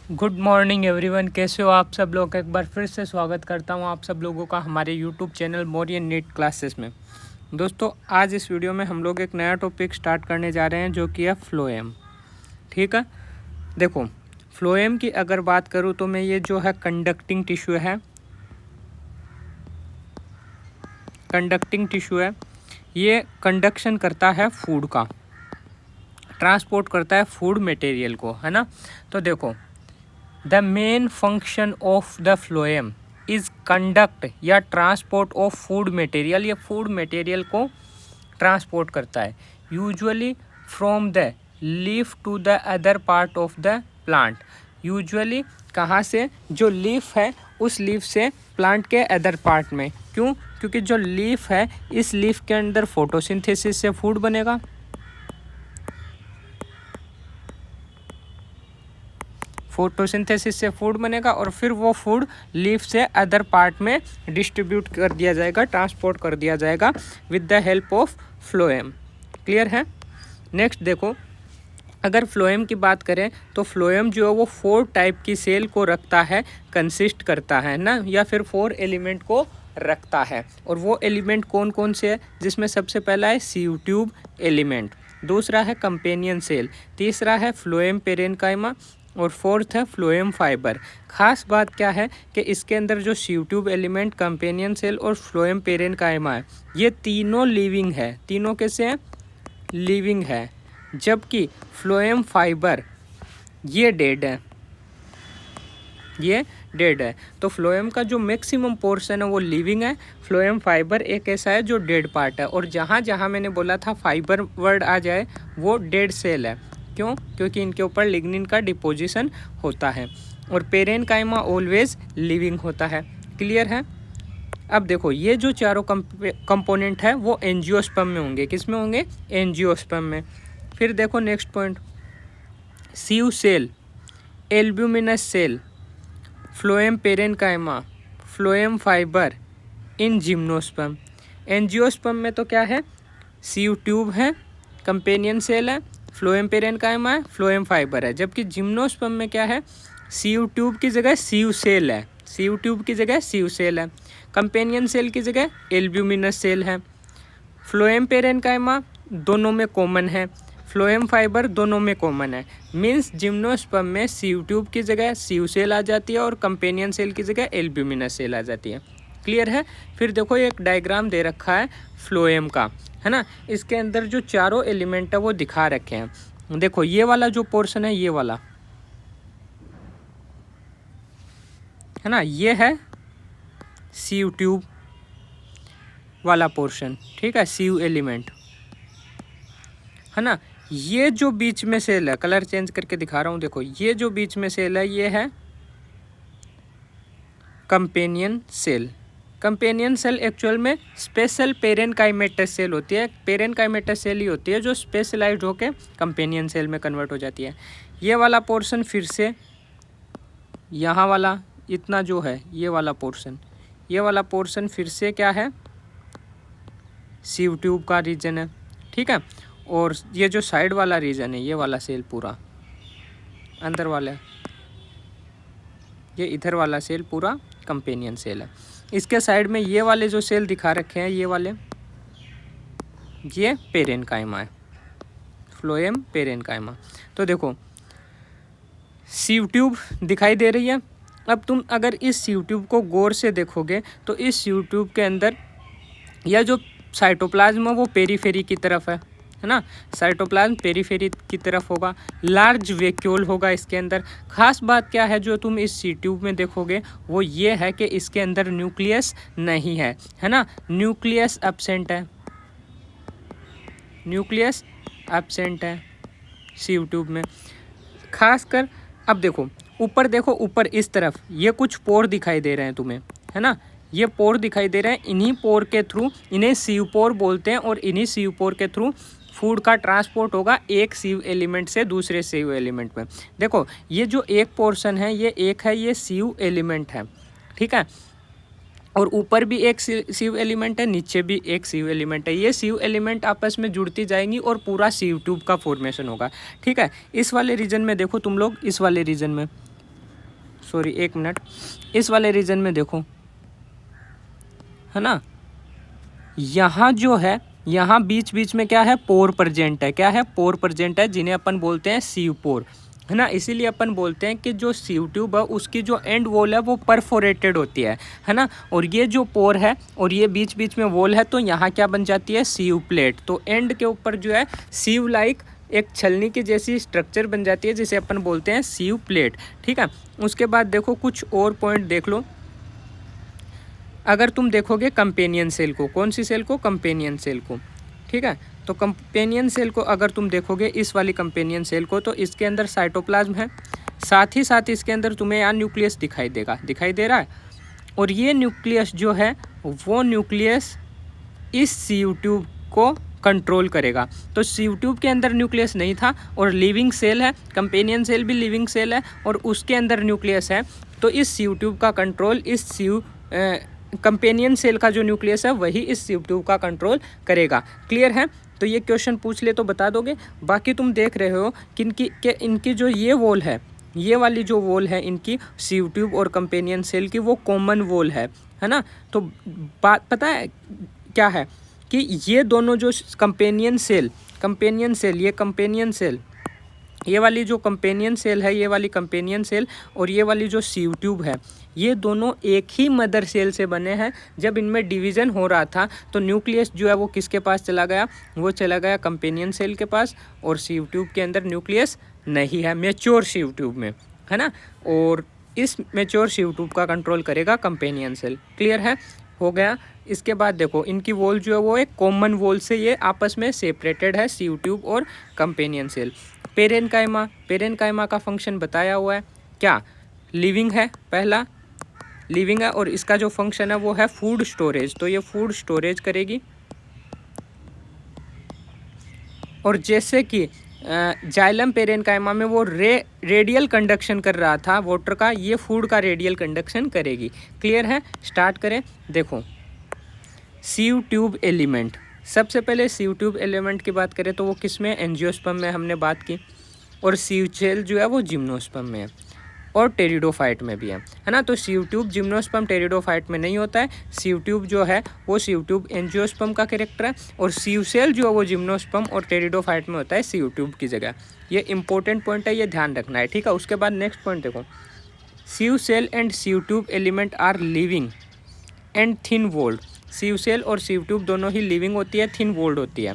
Good morning everyone, कैसे हो आप सब लोग। एक बार फिर से स्वागत करता हूं आप सब लोगों का हमारे यूट्यूब चैनल मोरियन नीट क्लासेस में। दोस्तों, आज इस वीडियो में हम लोग एक नया टॉपिक स्टार्ट करने जा रहे हैं जो कि है फ्लोएम। ठीक है, देखो फ्लोएम की अगर बात करूं तो मैं ये जो है कंडक्टिंग टिश्यू है, ये कंडक्शन करता है फूड का, ट्रांसपोर्ट करता है फूड मटेरियल को, है ना। तो देखो, the main function of the phloem is conduct या ट्रांसपोर्ट ऑफ फूड मटेरियल। ये फूड मटेरियल को ट्रांसपोर्ट करता है usually from the leaf to the other part of the plant. Usually कहाँ से, जो लीफ है उस लीफ से प्लांट के अदर पार्ट में। क्यों? क्योंकि जो लीफ है, इस लीफ के अंदर फोटोसिंथेसिस से फूड बनेगा, फोटोसिंथेसिस से फूड बनेगा और फिर वो फूड लीफ से अदर पार्ट में डिस्ट्रीब्यूट कर दिया जाएगा, ट्रांसपोर्ट कर दिया जाएगा with the help of phloem. Clear है। नेक्स्ट देखो, अगर फ्लोएम की बात करें तो फ्लोएम जो है वो 4 टाइप की सेल को रखता है, कंसिस्ट करता है ना, या फिर 4 एलिमेंट को रखता है। और वो एलिमेंट कौन कौन से है, जिसमें सबसे पहला है सीव ट्यूब एलिमेंट, दूसरा है कंपेनियन सेल, तीसरा है फ्लोएम पेरेनकाइमा और फोर्थ है फ्लोएम फाइबर। खास बात क्या है कि इसके अंदर जो sieve tube element, companion cell और फ्लोएम पेरेनकाइमा है, ये तीनों लिविंग है। तीनों कैसे हैं? लिविंग है। जबकि फ्लोएम फाइबर ये डेड है, ये डेड है। तो फ्लोएम का जो मैक्सिमम पोर्शन है वो लिविंग है, फ्लोएम फाइबर एक ऐसा है जो डेड पार्ट है। और जहाँ जहाँ मैंने बोला था फाइबर वर्ड आ जाए वो डेड सेल है। क्यों? क्योंकि इनके ऊपर लिग्निन का डिपोजिशन होता है। और पेरेनकाइमा ऑलवेज लिविंग होता है। क्लियर है। अब देखो, ये जो चारों कंपोनेंट है वो एंजियोस्पर्म में होंगे। किस में होंगे? एंजियोस्पर्म में। फिर देखो next point, sieve cell, albuminous cell, phloem parenchyma, phloem fibre in gymnosperm. Angiosperm में तो क्या है? सीव ट्यूब है, कंपेनियन सेल है, फ्लोएम पेरेनकाइमा है, फ्लोएम फाइबर है। जबकि जिम्नोस्पर्म में क्या है? सीव ट्यूब की जगह सीव सेल है, सीव ट्यूब की जगह सीव सेल है, कंपेनियन सेल की जगह एल्ब्यूमिनस सेल है, फ्लोएम पेरेनकाइमा दोनों में कॉमन है, फ्लोएम फाइबर दोनों में कॉमन है। मीन्स जिम्नोस्पर्म में सीव ट्यूब की जगह सीव सेल आ जाती है और कंपेनियन सेल की जगह एल्ब्यूमिनस सेल आ जाती है। क्लियर है। फिर देखो, एक डायग्राम दे रखा है फ्लोएम का, है ना। इसके अंदर जो चारों एलिमेंट है वो दिखा रखे हैं। देखो, ये वाला जो पोर्शन है, ये वाला है ना, ये है सीव ट्यूब वाला पोर्शन, ठीक है, सीव एलिमेंट, है ना। ये जो बीच में सेल है, कलर चेंज करके दिखा रहा हूँ, देखो ये जो बीच में सेल है ये है companion cell. Companion cell actual में स्पेशल पेरेनकाइमेटस सेल होती है। पेरेनकाइमेटस सेल ही होती है जो स्पेशलाइज्ड होकर कंपेनियन सेल में कन्वर्ट हो जाती है। ये वाला पोर्शन फिर से, यहाँ वाला इतना जो है, ये वाला पोर्शन फिर से क्या है? सीव ट्यूब का रीजन है, ठीक है। और ये जो साइड वाला रीजन है, ये वाला सेल पूरा अंदर वाला है, ये इधर वाला सेल पूरा कंपेनियन सेल है। इसके साइड में ये वाले जो सेल दिखा रखे हैं, ये वाले, ये पेरेनकाइमा है, फ्लोएम पेरेनकाइमा। तो देखो, सीव ट्यूब दिखाई दे रही है। अब तुम अगर इस सीव ट्यूब को गौर से देखोगे तो इस सीव ट्यूब के अंदर यह जो साइटोप्लाज्म है वो पेरीफेरी की तरफ है ना। साइटोप्लाज्म पेरीफेरी की तरफ होगा, लार्ज वैक्यूल होगा इसके अंदर। खास बात क्या है जो तुम इस सी ट्यूब में देखोगे वो ये है कि इसके अंदर न्यूक्लियस नहीं है, है ना। न्यूक्लियस एब्सेंट है, न्यूक्लियस एब्सेंट है सी ट्यूब में। खासकर अब देखो ऊपर, देखो ऊपर इस तरफ ये कुछ पोर दिखाई दे रहे हैं तुम्हें, है ना। ये पोर दिखाई दे रहे हैं, इन्हीं पोर के थ्रू, इन्हें सीव पोर बोलते हैं, और इन्हीं सीव पोर के थ्रू फूड का ट्रांसपोर्ट होगा एक सीव एलिमेंट से दूसरे सीव एलिमेंट में। देखो ये जो एक पोर्शन है ये एक है, ये सीव एलिमेंट है, ठीक है। और ऊपर भी एक सीव एलिमेंट है, नीचे भी एक सीव एलिमेंट है। ये सीव एलिमेंट आपस में जुड़ती जाएंगी और पूरा सीव ट्यूब का फॉर्मेशन होगा, ठीक है। इस वाले रीजन में देखो तुम लोग, इस वाले रीजन में सॉरी 1 मिनट, इस वाले रीजन में देखो, है ना, यहाँ जो है, यहाँ बीच बीच में क्या है, पोर प्रेजेंट है, क्या है, पोर प्रेजेंट है, जिन्हें अपन बोलते हैं सीव पोर, है ना। इसीलिए अपन बोलते हैं कि जो सीव ट्यूब है उसकी जो एंड वॉल है वो परफोरेटेड होती है ना। और ये जो पोर है और ये बीच बीच में वॉल है, तो यहाँ क्या बन जाती है, सीव प्लेट। तो एंड के ऊपर जो है सीव लाइक एक छलनी की जैसी स्ट्रक्चर बन जाती है, जिसे अपन बोलते हैं सीव प्लेट, ठीक है। उसके बाद देखो कुछ और पॉइंट देख लो। अगर तुम देखोगे कंपेनियन सेल को, कौन सी सेल को, कंपेनियन सेल को, ठीक है। तो कंपेनियन सेल को अगर तुम देखोगे, इस वाली कंपेनियन सेल को, तो इसके अंदर साइटोप्लाज्म है, साथ ही साथ इसके अंदर तुम्हें यहाँ न्यूक्लियस दिखाई देगा, दिखाई दे रहा है। और ये न्यूक्लियस जो है वो न्यूक्लियस इस सीव ट्यूब को कंट्रोल करेगा। तो सीव ट्यूब के अंदर न्यूक्लियस नहीं था और लिविंग सेल है, कंपेनियन सेल भी लिविंग सेल है और उसके अंदर न्यूक्लियस है। तो इस सीव ट्यूब का कंट्रोल इस सीव कंपेनियन सेल का जो न्यूक्लियस है वही इस सीव ट्यूब का कंट्रोल करेगा। क्लियर है। तो ये क्वेश्चन पूछ ले तो बता दोगे। बाकी तुम देख रहे हो कि इनकी जो ये वॉल है, ये वाली जो वॉल है इनकी सीव ट्यूब और कंपेनियन सेल की, वो कॉमन वॉल है ना। तो बात पता है क्या है कि ये दोनों जो कंपेनियन सेल, ये कंपेनियन सेल, ये वाली जो कंपेनियन सेल है, ये वाली कंपेनियन सेल और ये वाली जो सीव ट्यूब है, ये दोनों एक ही मदर सेल से बने हैं। जब इनमें डिवीज़न हो रहा था तो न्यूक्लियस जो है वो किसके पास चला गया, वो चला गया कंपेनियन सेल के पास, और सीव ट्यूब के अंदर न्यूक्लियस नहीं है, मैच्योर सीव ट्यूब में, है ना। और इस मैच्योर सीव ट्यूब का कंट्रोल करेगा कंपेनियन सेल। क्लियर है, हो गया। इसके बाद देखो इनकी वॉल जो है वो एक कॉमन वॉल से ये आपस में सेपरेटेड है, सीव ट्यूब और कंपेनियन सेल। पेरेनकाइमा का फंक्शन बताया हुआ है, क्या, लिविंग है, पहला लिविंग है, और इसका जो फंक्शन है वो है फूड स्टोरेज। तो ये फूड स्टोरेज करेगी। और जैसे कि जाइलम पेरेनकाइमा में वो रेडियल कंडक्शन कर रहा था वाटर का, ये फूड का रेडियल कंडक्शन करेगी। क्लियर है। स्टार्ट करें। देखो सीव ट्यूब एलिमेंट, सबसे पहले सीव ट्यूब एलिमेंट की बात करें तो वो किस में, एंजियोस्पर्म में हमने बात की, और सीव सेल जो है वो जिम्नोस्पर्म में है और टेरिडोफाइट में भी है ना। तो सीव ट्यूब जिम्नोस्पर्म टेरिडोफाइट में नहीं होता है। सीव ट्यूब जो है वो सीव ट्यूब एंजियोस्पर्म का कैरेक्टर है, और सीव सेल जो है वो जिम्नोस्पर्म और टेरिडोफाइट में होता है सीव ट्यूब की जगह। ये इंपॉर्टेंट पॉइंट है, ये ध्यान रखना है, ठीक है। उसके बाद नेक्स्ट पॉइंट देखो, sieve cell and sieve tube element are living and thin walled. Sieve cell और सीव ट्यूब दोनों ही लिविंग होती है, थिन वॉल्ड होती है,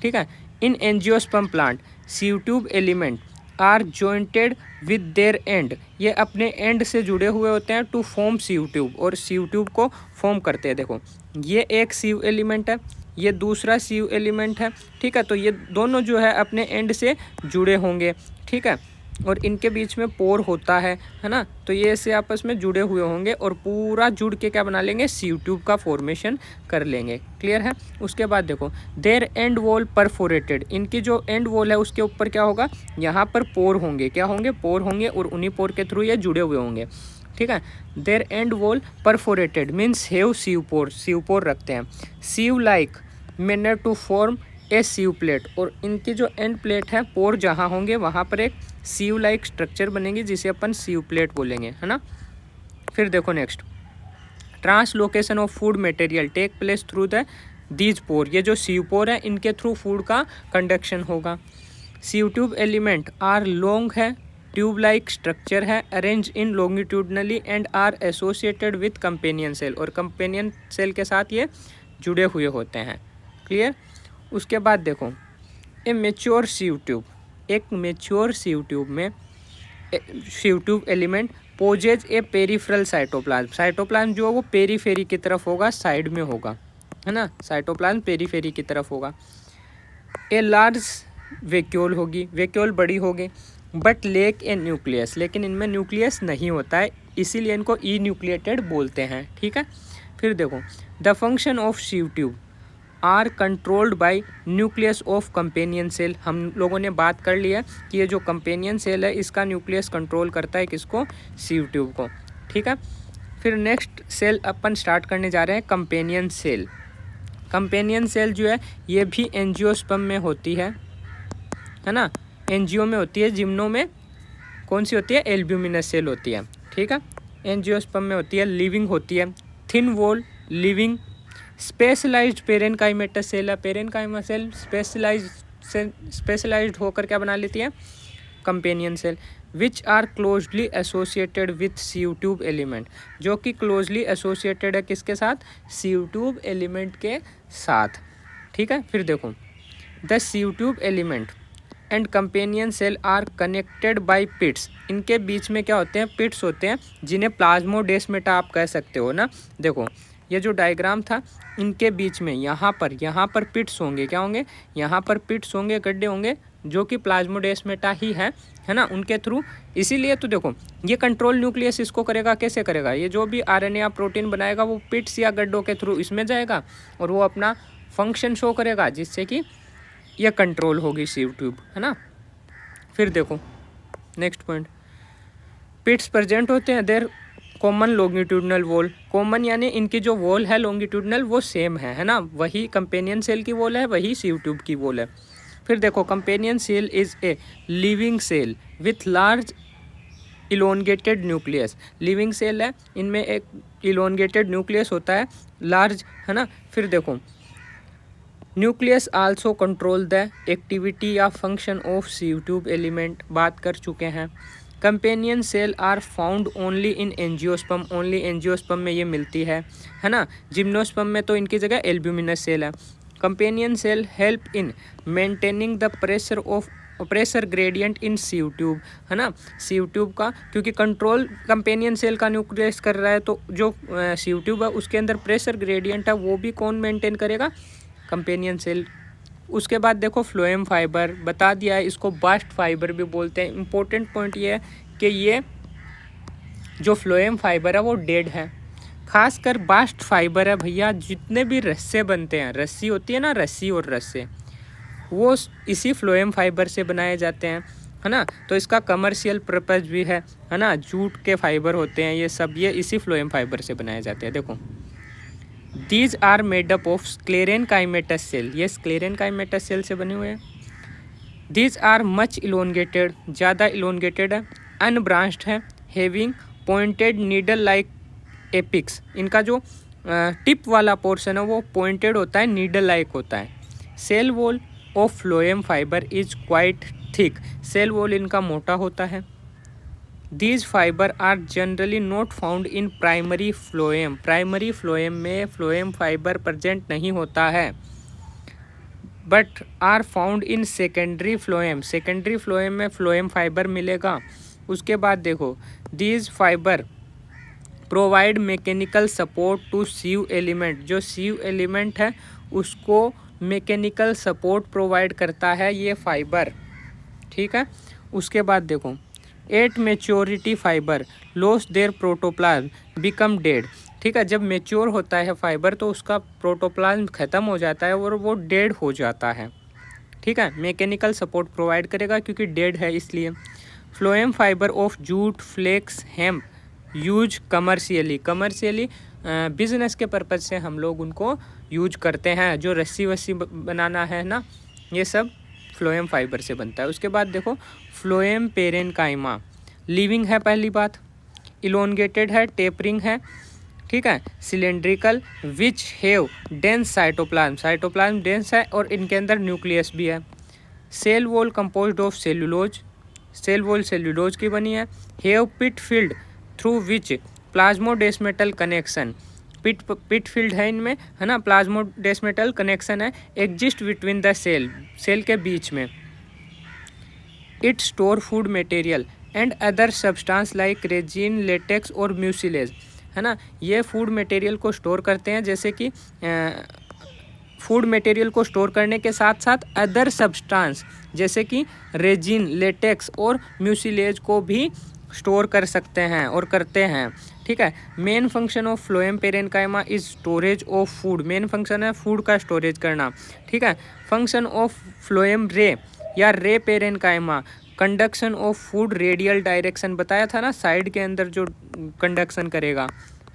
ठीक है। In angiosperm plant sieve tube element are jointed with their end, ये अपने एंड से जुड़े हुए होते हैं टू फॉर्म सीव ट्यूब, और सीव ट्यूब को फॉर्म करते हैं। देखो ये एक सीव एलिमेंट है, ये दूसरा सीव एलिमेंट है, ठीक है। तो ये दोनों जो है अपने एंड से जुड़े होंगे, ठीक है, और इनके बीच में पोर होता है ना। तो ये ऐसे आपस में जुड़े हुए होंगे और पूरा जुड़ के क्या बना लेंगे, सीव ट्यूब का फॉर्मेशन कर लेंगे। क्लियर है। उसके बाद देखो देयर एंड वॉल परफोरेटेड, इनकी जो एंड वॉल है उसके ऊपर क्या होगा, यहाँ पर पोर होंगे, क्या होंगे, पोर होंगे, और उन्हीं पोर के थ्रू ये जुड़े हुए होंगे, ठीक है। Their end wall perforated means have sieve pore रखते हैं। Sieve like manner to form a sieve plate, और इनकी जो एंड प्लेट है, पोर जहाँ होंगे वहाँ पर एक सीव लाइक स्ट्रक्चर बनेगी जिसे अपन सीव प्लेट बोलेंगे, है ना। फिर देखो next, translocation of food material take place through the these pore, ये जो सीव पोर है इनके थ्रू फूड का कंडक्शन होगा। Sieve tube element are long है, ट्यूब लाइक स्ट्रक्चर है, arrange in longitudinally and are associated with companion cell, और companion cell के साथ ये जुड़े हुए होते हैं। क्लियर। उसके बाद देखो ए मेच्योर सीव ट्यूब, एक मेच्योर सीव ट्यूब में सीव ट्यूब एलिमेंट पोजेज ए पेरिफेरल साइटोप्लाज्म, साइटोप्लाज्म जो है वो पेरीफेरी की तरफ होगा, साइड में होगा, है ना। साइटोप्लाज्म पेरीफेरी की तरफ होगा। ए लार्ज वैक्यूल होगी, वैक्यूल बड़ी होगी, बट लेक ए न्यूक्लियस, लेकिन इनमें न्यूक्लियस नहीं होता है, इसीलिए इनको ई न्यूक्लिएटेड बोलते हैं, ठीक है। फिर देखो the function of sieve tube are controlled by nucleus of companion cell, हम लोगों ने बात कर लिया कि ये जो कंपेनियन सेल है इसका न्यूक्लियस कंट्रोल करता है किसको, सीव ट्यूब को, ठीक है। फिर नेक्स्ट सेल अपन स्टार्ट करने जा रहे हैं कंपेनियन सेल। कंपेनियन सेल जो है ये भी एंजियोस्पर्म में होती है ना, एंजियो में होती है, जिम्नो में कौन सी होती है, एल्ब्यूमिनस सेल होती है, ठीक है। एंजियोस्पर्म में होती है लिविंग होती है, thin wall living, specialised parenchymatous cell है, पेरेनकाइमा सेल स्पेशलाइज्ड होकर क्या बना लेती है, companion cell, which are closely associated with sieve tube element, जो कि क्लोजली एसोसिएटेड है किसके साथ, सीयू ट्यूब एलिमेंट के साथ, ठीक है। फिर देखो the sieve tube element and companion cell are connected by pits, इनके बीच में क्या होते हैं, पिट्स होते हैं, जिन्हें प्लाज्मोडेस्माटा आप कह सकते हो ना। देखो ये जो डायग्राम था, इनके बीच में यहाँ पर पिट्स होंगे, क्या होंगे, यहाँ पर पिट्स होंगे, गड्ढे होंगे, जो कि प्लाज्मोडेस्माटा ही है ना, उनके थ्रू। इसीलिए तो देखो ये कंट्रोल न्यूक्लियस इसको करेगा, कैसे करेगा, ये जो भी आरएनए या प्रोटीन बनाएगा वो पिट्स या गड्ढों के थ्रू इसमें जाएगा और वो अपना फंक्शन शो करेगा, जिससे कि यह कंट्रोल होगी सीयू ट्यूब, है ना। फिर देखो नेक्स्ट पॉइंट, पिट्स प्रेजेंट होते हैं, देर कॉमन लॉन्गिट्यूडनल वॉल, कॉमन यानी इनकी जो वॉल है लॉन्गिट्यूडनल वो सेम है ना, वही कंपेनियन सेल की वॉल है, वही सीयू ट्यूब की वॉल है। फिर देखो companion cell is a living cell with large elongated nucleus, living cell है, इनमें एक इलोंगेटेड न्यूक्लियस होता है, लार्ज, है ना। फिर देखो nucleus also control the activity या function of sieve tube element, बात कर चुके हैं। Companion cell are found only in angiosperm, only angiosperm में ये मिलती है ना। जिम्नोस्पर्म में तो इनकी जगह एल्ब्यूमिनस सेल है। Companion cell help in maintaining the pressure gradient in sieve tube, है ना, सीयू ट्यूब का, क्योंकि कंट्रोल कंपेनियन सेल का न्यूक्लियस कर रहा है, तो जो सीयू ट्यूब है उसके अंदर प्रेशर ग्रेडियंट है वो भी कौन मेंटेन करेगा, कंपेनियन सेल। उसके बाद देखो फ्लोएम फाइबर बता दिया है, इसको बास्ट फाइबर भी बोलते हैं। इंपॉर्टेंट पॉइंट ये है कि ये जो फ्लोएम फाइबर है वो डेड है, खासकर बास्ट फाइबर है भैया, जितने भी रस्से बनते हैं, रस्सी होती है ना, रस्सी और रस्से, वो इसी फ्लोएम फाइबर से बनाए जाते हैं, है ना। तो इसका कमर्शियल पर्पस भी है ना, जूट के फाइबर होते हैं ये सब, ये इसी फ्लोएम फाइबर से बनाए जाते हैं। देखो these are made up of sclerenchymatous cell, ये स्क्लेरेनकाइमेटस सेल से बने हुए हैं। दीज आर मच इलोंगेटेड, ज़्यादा इलोंगेटेड है, अनब्रांच्ड है, having pointed needle like apex, इनका जो टिप वाला पोर्शन है वो पॉइंटेड होता है, नीडल लाइक होता है। Cell wall of phloem fibre is quite thick, cell wall इनका मोटा होता है। These fiber are generally not found in primary phloem, primary phloem में फ्लोएम फाइबर प्रेजेंट नहीं होता है, but are found in secondary phloem, secondary phloem में phloem fibre मिलेगा। उसके बाद देखो these fibre provide mechanical support to sieve element, जो सीयू एलिमेंट है उसको मैकेनिकल सपोर्ट प्रोवाइड करता है ये फाइबर, ठीक है। उसके बाद देखो at maturity fibre loss their protoplasm become dead, ठीक है, जब मेच्योर होता है फाइबर तो उसका प्रोटोप्लाज्म ख़त्म हो जाता है और वो डेड हो जाता है, ठीक है। मैकेनिकल सपोर्ट प्रोवाइड करेगा क्योंकि डेड है इसलिए। Phloem fibre of jute flax hemp use commercially, commercially business के पर्पज़ से हम लोग उनको यूज करते हैं, जो रस्सी वस्सी बनाना है ना, ये सब फ्लोएम फाइबर से बनता है। उसके बाद देखो फ्लोएम पेरेनकाइमा लिविंग है, पहली बात, इलोंगेटेड है, टेपरिंग है, ठीक है, cylindrical, which have dense cytoplasm, cytoplasm dense है और इनके अंदर न्यूक्लियस भी है। Cell wall composed of cellulose, cell wall cellulose की बनी है। Have pit field through which plasmodesmatal connection, pit field है इनमें, है ना, प्लाज्मोडेस्मेटल कनेक्शन है, exist between the cell, cell के बीच में। It store food material and other substance like resin, latex और म्यूसिलेज, है ना, ये फूड मटेरियल को स्टोर करते हैं, जैसे कि फूड मटेरियल को स्टोर करने के साथ साथ अदर सब्सटेंस जैसे कि रेजिन, लेटेक्स और म्यूसिलेज को भी स्टोर कर सकते हैं और करते हैं, ठीक है। Main function of phloem parenchyma is storage of food, main function है फूड का स्टोरेज करना, ठीक है। फंक्शन ऑफ फ्लोएम रे या रे parenchyma conduction of food radial direction, बताया था ना, साइड के अंदर जो कंडक्शन करेगा,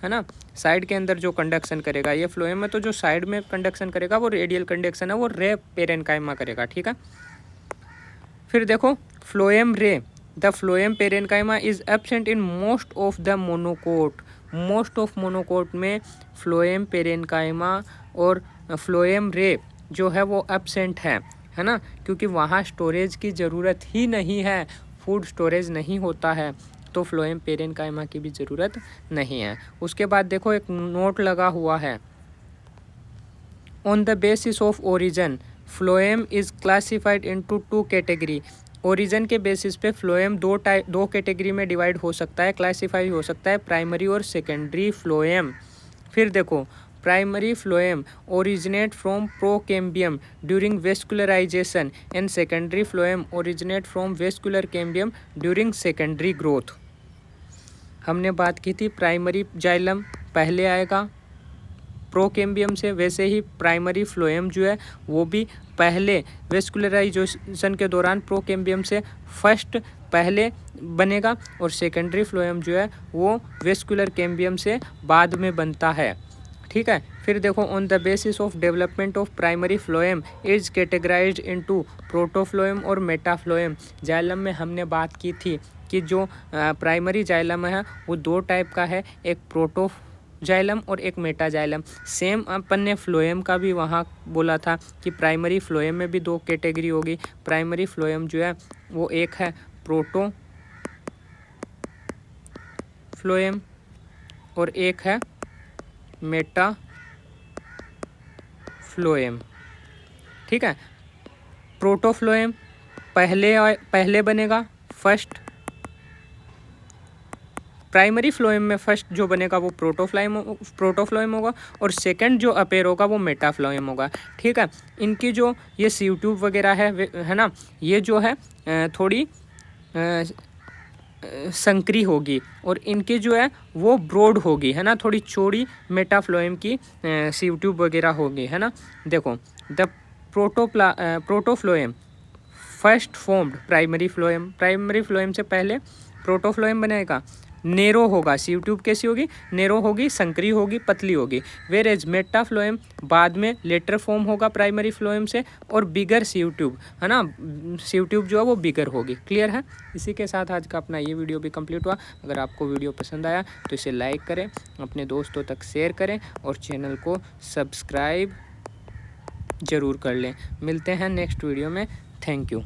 है ना, साइड के अंदर जो कंडक्शन करेगा, ये फ्लोएम में तो जो साइड में कंडक्शन करेगा वो रेडियल कंडक्शन है, वो रे पेरेनकाइमा करेगा, ठीक है। फिर देखो फ्लोएम रे the phloem parenchyma is absent in most of the monocot. Most of monocot में फ्लोएम पेरेनकाइमा और फ्लोएम रे जो है वो एब्सेंट है ना, क्योंकि वहाँ स्टोरेज की ज़रूरत ही नहीं है, फूड स्टोरेज नहीं होता है, तो फ्लोएम पेरेनकाइमा की भी ज़रूरत नहीं है। उसके बाद देखो एक नोट लगा हुआ है, on the basis of origin phloem is classified into 2 category. Origin के बेसिस पे फ्लोएम दो कैटेगरी में डिवाइड हो सकता है, क्लासीफाई हो सकता है, प्राइमरी और सेकेंडरी फ्लोएम। फिर देखो, primary phloem originate from procambium during vascularisation and secondary phloem originate from vascular cambium during secondary growth. हमने बात की थी प्राइमरी जाइलम पहले आएगा प्रोकेम्बियम से, वैसे ही प्राइमरी फ्लोएम जो है वो भी पहले वेस्कुलराइजेशन के दौरान प्रोकेम्बियम से फर्स्ट पहले बनेगा, और सेकेंडरी फ्लोएम जो है वो वेस्कुलर कैम्बियम से बाद में बनता है। ठीक है। फिर देखो, on the basis of development of primary phloem is categorised into protophloem और मेटाफ्लोएम। जाइलम में हमने बात की थी कि जो प्राइमरी जाइलम है वो 2 टाइप का है, एक प्रोटो जाइलम और एक मेटा जाइलम। सेम अपन ने फ्लोएम का भी वहाँ बोला था कि प्राइमरी फ्लोएम में भी 2 कैटेगरी होगी। प्राइमरी फ्लोएम जो है वो एक है प्रोटो फ्लोएम और एक है मेटा फ्लोएम। ठीक है। प्रोटोफ्लोएम पहले बनेगा फर्स्ट, प्राइमरी फ्लोएम में फर्स्ट जो बनेगा वो प्रोटोफ्लोएम होगा, और सेकंड जो अपेयर होगा वो मेटाफ्लोएम होगा। ठीक है। इनकी जो ये सीव ट्यूब वगैरह है ना, ये जो है थोड़ी संकरी होगी, और इनकी जो है वो ब्रॉड होगी, है ना, थोड़ी चौड़ी मेटाफ्लोएम की सीव ट्यूब वगैरह होगी, है ना। देखो, the protophloem first formed primary phloem से पहले प्रोटोफ्लोएम बनेगा, नेरो होगा, सीव ट्यूब कैसी होगी, नेरो होगी, संकरी होगी, पतली होगी। वेर एज मेटाफ्लोएम बाद में लेटर फॉर्म होगा प्राइमरी फ्लोएम से, और बिगर सीव ट्यूब, है ना, सीव ट्यूब जो है वो बिगर होगी। क्लियर है। इसी के साथ आज का अपना ये वीडियो भी कंप्लीट हुआ। अगर आपको वीडियो पसंद आया तो इसे लाइक करें, अपने दोस्तों तक शेयर करें, और चैनल को सब्सक्राइब ज़रूर कर लें। मिलते हैं नेक्स्ट वीडियो में। Thank you.